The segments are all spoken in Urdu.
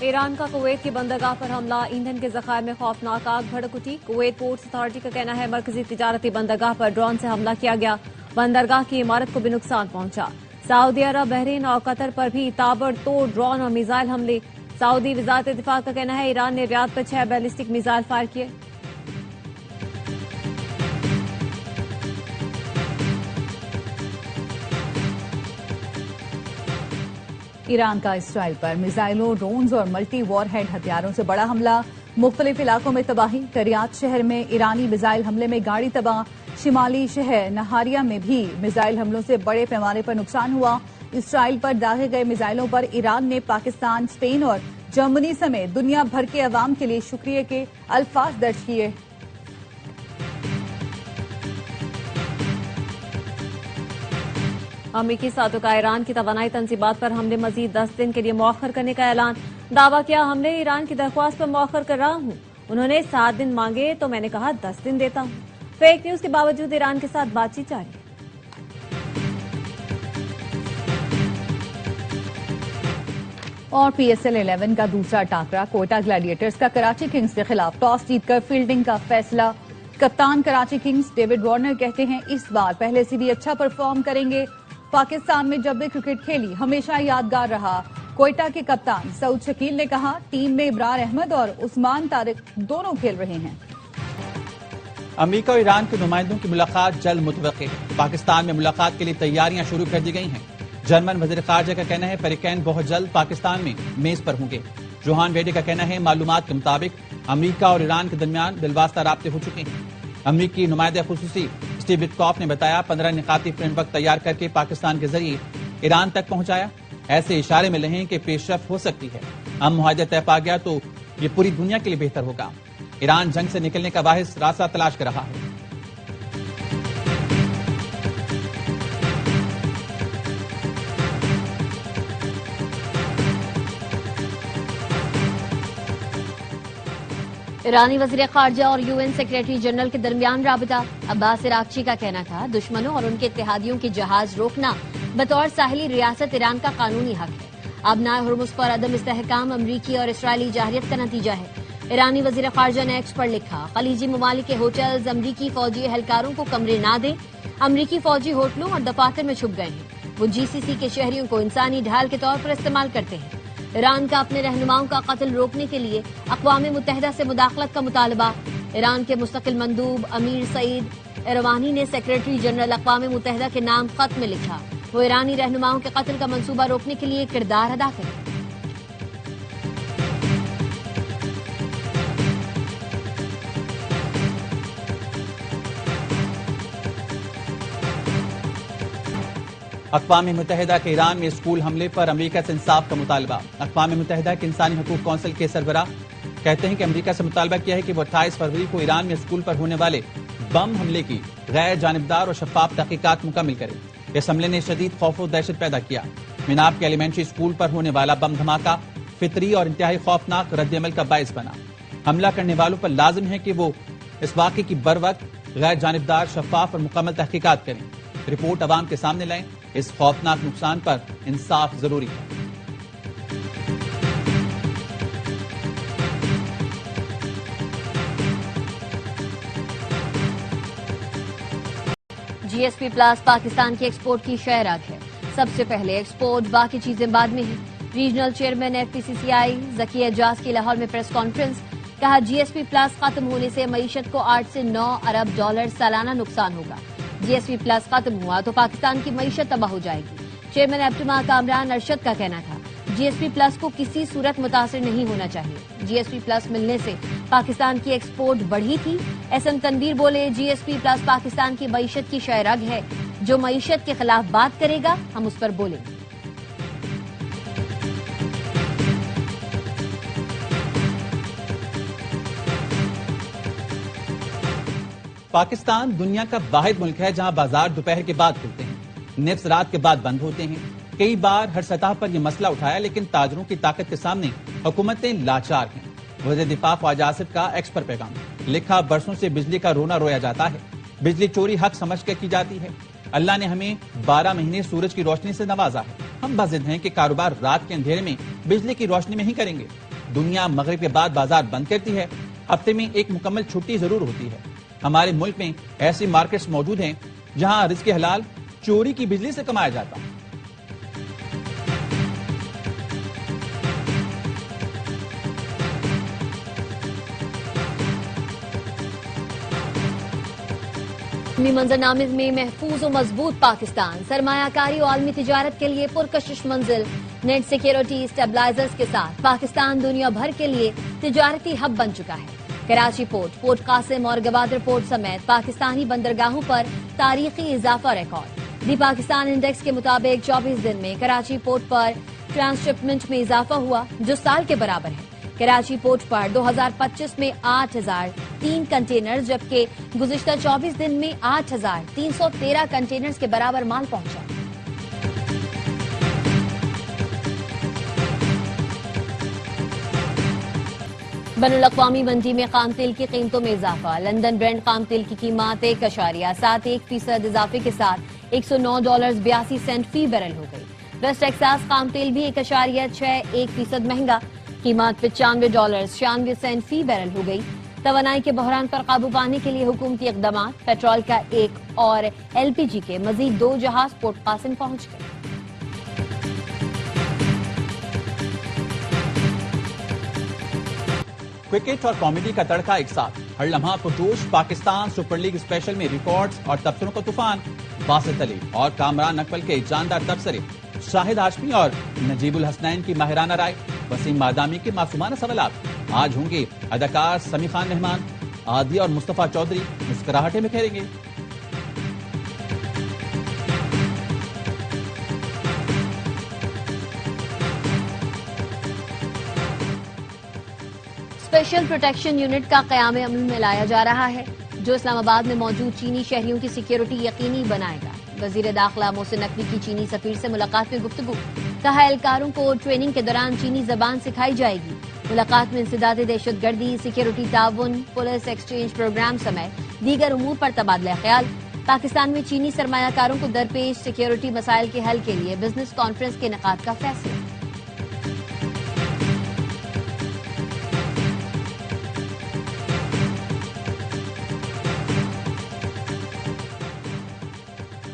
ایران کا کویت کی بندرگاہ پر حملہ، ایندھن کے ذخائر میں خوفناک آگ بھڑک اٹھی۔ کویت پورٹس اتھارٹی کا کہنا ہے مرکزی تجارتی بندرگاہ پر ڈرون سے حملہ کیا گیا، بندرگاہ کی عمارت کو بھی نقصان پہنچا۔ سعودی عرب، بحرین اور قطر پر بھی تابڑ توڑ ڈرون اور میزائل حملے۔ سعودی وزارت دفاع کا کہنا ہے ایران نے ریاض پر 6 بیلسٹک میزائل فائر کیے۔ ایران کا اسرائیل پر میزائلوں، ڈرونز اور ملٹی وار ہیڈ ہتھیاروں سے بڑا حملہ، مختلف علاقوں میں تباہی۔ کریات شہر میں ایرانی میزائل حملے میں گاڑی تباہ، شمالی شہر نہاریہ میں بھی میزائل حملوں سے بڑے پیمانے پر نقصان ہوا۔ اسرائیل پر داغے گئے میزائلوں پر ایران نے پاکستان، اسپین اور جرمنی سمیت دنیا بھر کے عوام کے لیے شکریہ کے الفاظ درج کیے۔ امریکی ساتوں کا ایران کی توانائی تنصیبات پر حملے مزید 10 دن کے لیے مؤخر کرنے کا اعلان۔ دعویٰ کیا حملے ایران کی درخواست پر مؤخر کر رہا ہوں، انہوں نے 7 دن مانگے تو میں نے کہا 10 دن دیتا ہوں۔ فیک نیوز کے باوجود ایران کے ساتھ بات چیت جاری ہے۔ اور پی ایس ایل 11 کا دوسرا ٹاکرا، کوئٹہ گلیڈیٹرز کا کراچی کنگز کے خلاف ٹاس جیت کر فیلڈنگ کا فیصلہ۔ کپتان کراچی کنگز ڈیوڈ وارنر کہتے ہیں اس بار پہلے سے بھی اچھا پرفارم کریں گے۔ پاکستان میں جب بھی کرکٹ کھیلی ہمیشہ یادگار رہا۔ کوئٹہ کے کپتان سعود شکیل نے کہا ٹیم میں ابرار احمد اور عثمان طارق دونوں کھیل رہے ہیں۔ امریکہ اور ایران کے نمائندوں کی ملاقات جلد متوقع ہے۔ پاکستان میں ملاقات کے لیے تیاریاں شروع کر دی گئی ہیں۔ جرمن وزیر خارجہ کا کہنا ہے پیریکین بہت جلد پاکستان میں میز پر ہوں گے۔ جوہان ویڈے کا کہنا ہے معلومات کے مطابق امریکہ اور ایران کے درمیان بالواسطہ رابطے ہو چکے ہیں۔ امریکی نمائندہ خصوصی اسٹیو وٹکاف نے بتایا 15 نکاتی فریم ورک تیار کر کے پاکستان کے ذریعے ایران تک پہنچایا۔ ایسے اشارے ملے ہیں کہ پیش رفت ہو سکتی ہے۔ ہم معاہدہ طے پا گیا تو یہ پوری دنیا کے لیے بہتر ہوگا۔ ایران جنگ سے نکلنے کا واحد راستہ تلاش کر رہا ہے۔ ایرانی وزیر خارجہ اور یو این سیکریٹری جنرل کے درمیان رابطہ۔ عباس عراقچی کا کہنا تھا دشمنوں اور ان کے اتحادیوں کی جہاز روکنا بطور ساحلی ریاست ایران کا قانونی حق ہے۔ آبنائے ہرمز پر عدم استحکام امریکی اور اسرائیلی جارحیت کا نتیجہ ہے۔ ایرانی وزیر خارجہ نے ایکس پر لکھا خلیجی ممالک کے ہوٹلز امریکی فوجی اہلکاروں کو کمرے نہ دیں۔ امریکی فوجی ہوٹلوں اور دفاتر میں چھپ گئے ہیں۔ وہ جی سی سی کے شہریوں کو انسانی ڈھال کے طور پر استعمال کرتے ہیں۔ ایران کا اپنے رہنماؤں کا قتل روکنے کے لیے اقوام متحدہ سے مداخلت کا مطالبہ۔ ایران کے مستقل مندوب امیر سعید ایروانی نے سیکریٹری جنرل اقوام متحدہ کے نام خط میں لکھا وہ ایرانی رہنماؤں کے قتل کا منصوبہ روکنے کے لیے کردار ادا کریں۔ اقوام متحدہ کے ایران میں اسکول حملے پر امریکہ سے انصاف کا مطالبہ۔ اقوام متحدہ کے انسانی حقوق کونسل کے سربراہ کہتے ہیں کہ امریکہ سے مطالبہ کیا ہے کہ وہ 28 فروری کو ایران میں اسکول پر ہونے والے بم حملے کی غیر جانبدار اور شفاف تحقیقات مکمل کرے۔ اس حملے نے شدید خوف و دہشت پیدا کیا۔ میناب کے ایلیمنٹری اسکول پر ہونے والا بم دھماکہ فطری اور انتہائی خوفناک رد عمل کا باعث بنا۔ حملہ کرنے والوں پر لازم ہے کہ وہ اس واقعے کی بروقت غیر جانبدار، شفاف اور مکمل تحقیقات کریں، رپورٹ عوام کے سامنے لائیں۔ اس خوفناک نقصان پر انصاف ضروری ہے۔ جی ایس پی پلس پاکستان کی ایکسپورٹ کی شہ رگ ہے۔ سب سے پہلے ایکسپورٹ، باقی چیزیں بعد میں ہیں۔ ریجنل چیئرمین ایف پی سی سی آئی ذکی اعجاز کی لاہور میں پریس کانفرنس۔ کہا جی ایس پی پلس ختم ہونے سے معیشت کو 8 سے 9 ارب ڈالر سالانہ نقصان ہوگا۔ جی ایس پی پلس ختم ہوا تو پاکستان کی معیشت تباہ ہو جائے گی۔ چیئرمین ایپٹما کامران ارشد کا کہنا تھا جی ایس پی پلس کو کسی صورت متاثر نہیں ہونا چاہیے۔ جی ایس پی پلس ملنے سے پاکستان کی ایکسپورٹ بڑھی تھی۔ ایس ایم تنویر بولے جی ایس پی پلس پاکستان کی معیشت کی شہ رگ ہے، جو معیشت کے خلاف بات کرے گا ہم اس پر بولیں گے۔ پاکستان دنیا کا واحد ملک ہے جہاں بازار دوپہر کے بعد کھلتے ہیں، نفس رات کے بعد بند ہوتے ہیں۔ کئی بار ہر سطح پر یہ مسئلہ اٹھایا لیکن تاجروں کی طاقت کے سامنے حکومتیں لاچار ہیں۔ وزیر دفاع خواجہ آصف کا ایکس پر پیغام لکھا برسوں سے بجلی کا رونا رویا جاتا ہے، بجلی چوری حق سمجھ کر کی جاتی ہے۔ اللہ نے ہمیں 12 مہینے سورج کی روشنی سے نوازا ہے، ہم بضد ہیں کہ کاروبار رات کے اندھیرے میں بجلی کی روشنی میں ہی کریں گے۔ دنیا مغرب کے بعد بازار بند کرتی ہے، ہفتے میں ایک مکمل چھٹی ضرور ہوتی ہے۔ ہمارے ملک میں ایسی مارکیٹس موجود ہیں جہاں رزق حلال چوری کی بجلی سے کمایا جاتا ہے۔ عالمی منظرنامے میں محفوظ و مضبوط پاکستان، سرمایہ کاری اور عالمی تجارت کے لیے پرکشش منزل، نیٹ سیکیورٹی اسٹیبلائزرز کے ساتھ پاکستان دنیا بھر کے لیے تجارتی ہب بن چکا ہے۔ کراچی پورٹ قاسم اور گوادر پورٹ سمیت پاکستانی بندرگاہوں پر تاریخی اضافہ ریکارڈ۔ دی پاکستان انڈیکس کے مطابق 24 دن میں کراچی پورٹ پر ٹرانسشپمنٹ میں اضافہ ہوا، جو سال کے برابر ہے۔ کراچی پورٹ پر 2025 میں 8003 کنٹینرز، جبکہ گزشتہ 24 دن میں 8313 کنٹینرز کے برابر مال پہنچا۔ بین الاقوامی منڈی میں خام تیل کی قیمتوں میں اضافہ، لندن برینڈ خام تیل کی قیمت 1.71% اضافے کے ساتھ $109.82 فی بیرل ہو گئی۔ ویسٹ ٹیکساس خام تیل بھی 1.61% مہنگا، قیمت $95.96 فی بیرل ہو گئی۔ توانائی کے بحران پر قابو پانے کے لیے حکومتی اقدامات، پیٹرول کا ایک اور LPG کے مزید 2 جہاز پورٹ قاسم پہنچ گئے۔ کرکٹ اور کامیڈی کا تڑکا ایک ساتھ، ہر لمحہ پرجوش پاکستان سپر لیگ اسپیشل میں ریکارڈز اور تبصروں کا طوفان، باسط علی اور کامران اکمل کے جاندار تبصرے، شاہد ہاشمی اور نجیب الحسنین کی ماہرانہ رائے، وسیم بادامی کے معصومانہ سوالات۔ آج ہوں گے اداکار سمیع خان مہمان، عادیہ اور مصطفیٰ چودھری مسکراہٹیں بکھیریں گے۔ اسپیشل پروٹیکشن یونٹ کا قیام عمل میں لایا جا رہا ہے، جو اسلام آباد میں موجود چینی شہریوں کی سیکیورٹی یقینی بنائے گا۔ وزیر داخلہ محسن نقوی کی چینی سفیر سے ملاقات میں گفتگو، کہا اہلکاروں کو ٹریننگ کے دوران چینی زبان سکھائی جائے گی۔ ملاقات میں انسداد دہشت گردی، سیکیورٹی تعاون، پولیس ایکسچینج پروگرام سمیت دیگر امور پر تبادلہ خیال۔ پاکستان میں چینی سرمایہ کاروں کو درپیش سیکیورٹی مسائل کے حل کے لیے بزنس کانفرنس کے انعقاد کا فیصلہ۔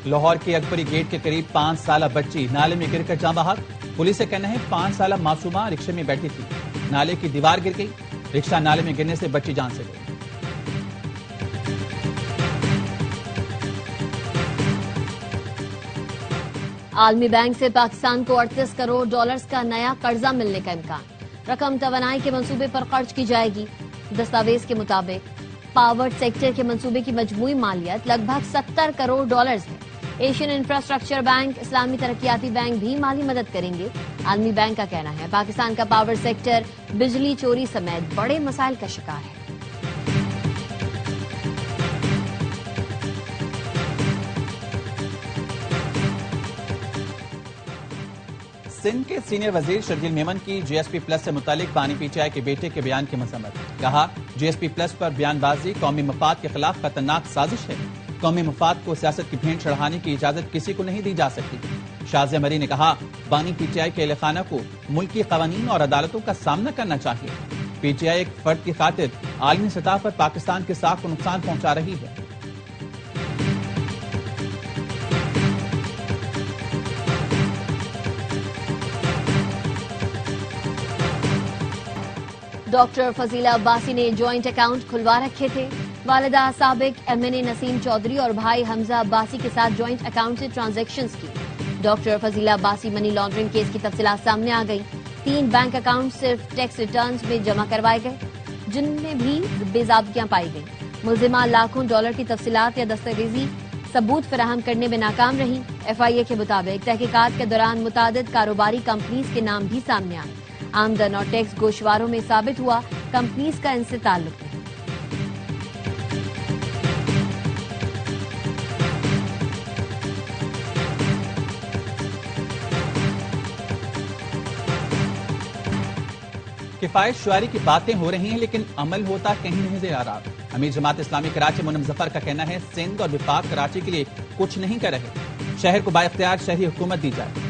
لاہور کے اکبری گیٹ کے قریب 5 سالہ بچی نالے میں گر کر جاں بحق، پولیس سے کہنا ہے 5 سالہ معصومہ رکشے میں بیٹھی تھی، نالے کی دیوار گر گئی، رکشہ نالے میں گرنے سے بچی جان سے گئی۔ عالمی بینک سے پاکستان کو $38 کروڑ کا نیا قرضہ ملنے کا امکان، رقم توانائی کے منصوبے پر خرچ کی جائے گی۔ دستاویز کے مطابق پاور سیکٹر کے منصوبے کی مجموعی مالیت لگ بھگ $70 کروڑ ہے۔ ایشین انفراسٹرکچر بینک، اسلامی ترقیاتی بینک بھی مالی مدد کریں گے۔ عالمی بینک کا کہنا ہے پاکستان کا پاور سیکٹر بجلی چوری سمیت بڑے مسائل کا شکار ہے۔ سندھ کے سینئر وزیر شرجیل میمن کی GSP+ سے متعلق بانی PTI کے بیٹے کے بیان کی مذمت، کہا GSP+ پر بیان بازی قومی مفاد کے خلاف خطرناک سازش ہے، قومی مفاد کو سیاست کی بھینٹ چڑھانے کی اجازت کسی کو نہیں دی جا سکتی۔ شازیہ مری نے کہا بانی PTI کے اہل خانہ کو ملکی قوانین اور عدالتوں کا سامنا کرنا چاہیے۔ PTI ایک فرد کی خاطر عالمی سطح پر پاکستان کے ساکھ کو نقصان پہنچا رہی ہے۔ ڈاکٹر فضیلہ عباسی نے جوائنٹ اکاؤنٹ کھلوا رکھے تھے۔ والدہ سابق MNA نسیم چودھری اور بھائی حمزہ عباسی کے ساتھ جوائنٹ اکاؤنٹ سے ٹرانزیکشنز کی۔ Doctor Fazila Abbasi money laundering case کی تفصیلات سامنے آ گئی۔ 3 بینک اکاؤنٹ صرف ٹیکس ریٹرنز میں جمع کروائے گئے، جن میں بھی بے ضابطگیاں پائی گئیں۔ ملزمہ لاکھوں ڈالر کی تفصیلات یا دستاویزی ثبوت فراہم کرنے میں ناکام رہی۔ FIA کے مطابق تحقیقات کے دوران متعدد کاروباری کمپنیز کے نام بھی سامنے آئے۔ آمدن اور ٹیکس گوشواروں میں ثابت ہوا کمپنیز کا ان سے تعلق نہیں۔ کفایت شعاری کی باتیں ہو رہی ہیں لیکن عمل ہوتا کہیں نہیں نظر آ رہا۔ امیر جماعت اسلامی کراچی منم ظفر کا کہنا ہے سندھ اور وفاق کراچی کے لیے کچھ نہیں کر رہے، شہر کو بااختیار شہری حکومت دی جائے۔